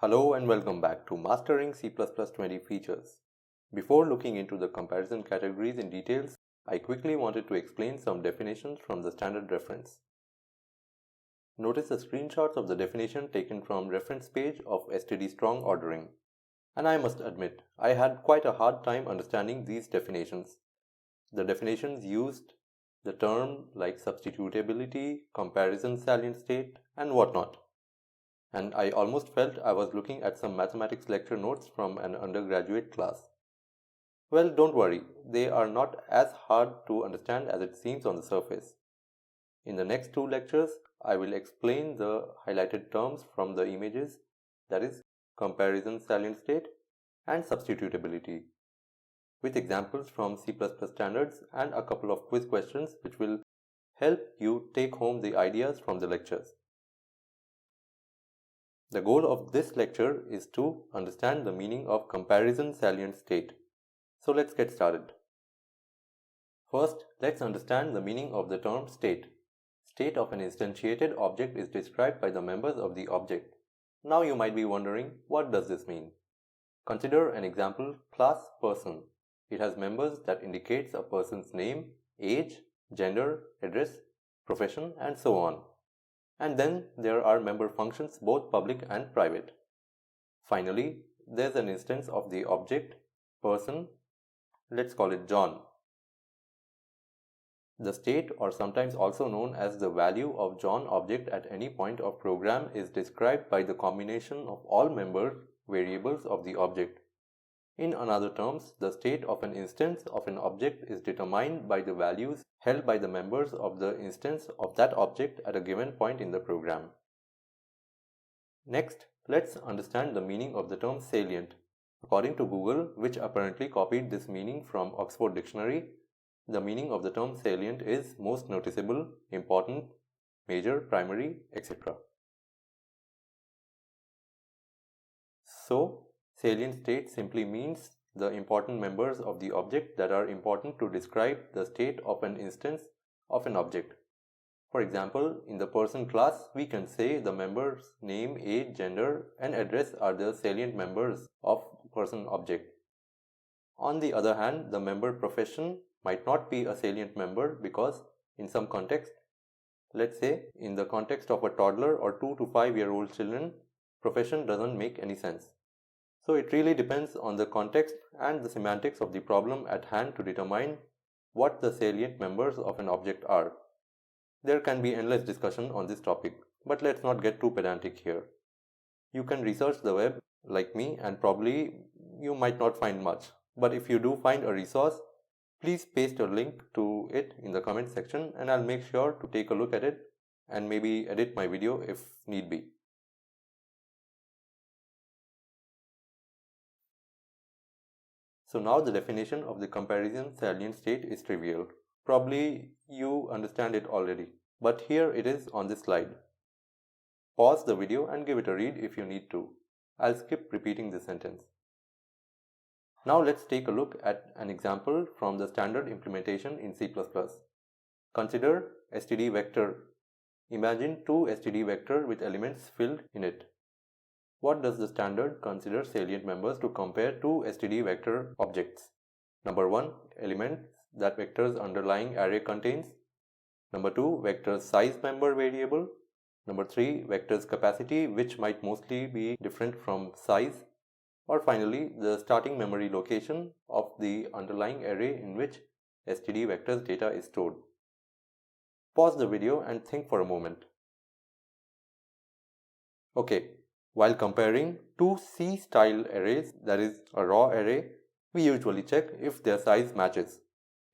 Hello and welcome back to Mastering C++ 20 Features. Before looking into the comparison categories in details, I quickly wanted to explain some definitions from the standard reference. Notice the screenshots of the definition taken from reference page of std strong ordering. And I must admit, I had quite a hard time understanding these definitions. The definitions used the term like substitutability, comparison salient state, and whatnot. And I almost felt I was looking at some mathematics lecture notes from an undergraduate class. Well, don't worry, they are not as hard to understand as it seems on the surface. In the next two lectures, I will explain the highlighted terms from the images, that is, comparison salient state and substitutability, with examples from C++ standards and a couple of quiz questions which will help you take home the ideas from the lectures. The goal of this lecture is to understand the meaning of comparison salient state. So let's get started. First, let's understand the meaning of the term state. State of an instantiated object is described by the members of the object. Now you might be wondering, what does this mean? Consider an example class person. It has members that indicates a person's name, age, gender, address, profession, and so on. And then there are member functions, both public and private. Finally, there's an instance of the object, person, let's call it John. The state, or sometimes also known as the value of John object at any point of program, is described by the combination of all member variables of the object. In other terms, the state of an instance of an object is determined by the values held by the members of the instance of that object at a given point in the program. Next, let's understand the meaning of the term salient. According to Google, which apparently copied this meaning from Oxford Dictionary, the meaning of the term salient is most noticeable, important, major, primary, etc. So, salient state simply means the important members of the object that are important to describe the state of an instance of an object. For example, in the person class, we can say the members' name, age, gender, and address are the salient members of person object. On the other hand, the member profession might not be a salient member because in some context, let's say in the context of a toddler or 2 to 5-year-old children, profession doesn't make any sense. So it really depends on the context and the semantics of the problem at hand to determine what the salient members of an object are. There can be endless discussion on this topic, but let's not get too pedantic here. You can research the web like me and probably you might not find much. But if you do find a resource, please paste a link to it in the comment section and I'll make sure to take a look at it and maybe edit my video if need be. So now the definition of the comparison salient state is trivial. Probably you understand it already, but here it is on this slide. Pause the video and give it a read if you need to. I'll skip repeating the sentence. Now let's take a look at an example from the standard implementation in C++. Consider std vector. Imagine two std vector with elements filled in it. What does the standard consider salient members to compare two std vector objects? Number 1, elements that vector's underlying array contains. Number 2, vector's size member variable. Number 3, vector's capacity, which might mostly be different from size. Or finally, the starting memory location of the underlying array in which std vector's data is stored. Pause the video and think for a moment. Okay. While comparing two C-style arrays, that is a raw array, we usually check if their size matches.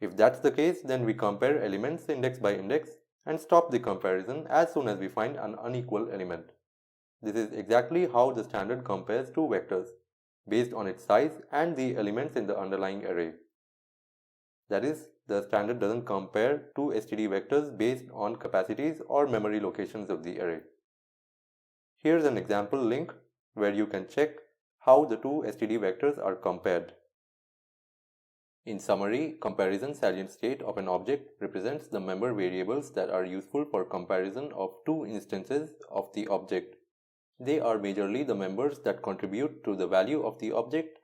If that's the case, then we compare elements index by index and stop the comparison as soon as we find an unequal element. This is exactly how the standard compares two vectors, based on its size and the elements in the underlying array. That is, the standard doesn't compare two std vectors based on capacities or memory locations of the array. Here's an example link where you can check how the two std vectors are compared. In summary, comparison salient state of an object represents the member variables that are useful for comparison of two instances of the object. They are majorly the members that contribute to the value of the object.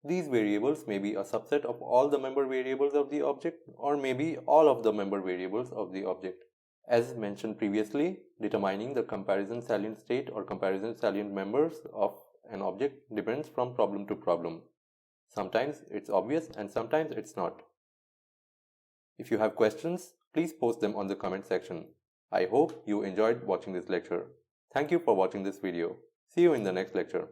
These variables may be a subset of all the member variables of the object, or maybe all of the member variables of the object. As mentioned previously, determining the comparison salient state or comparison salient members of an object depends from problem to problem. Sometimes it's obvious and sometimes it's not. If you have questions, please post them on the comment section. I hope you enjoyed watching this lecture. Thank you for watching this video. See you in the next lecture.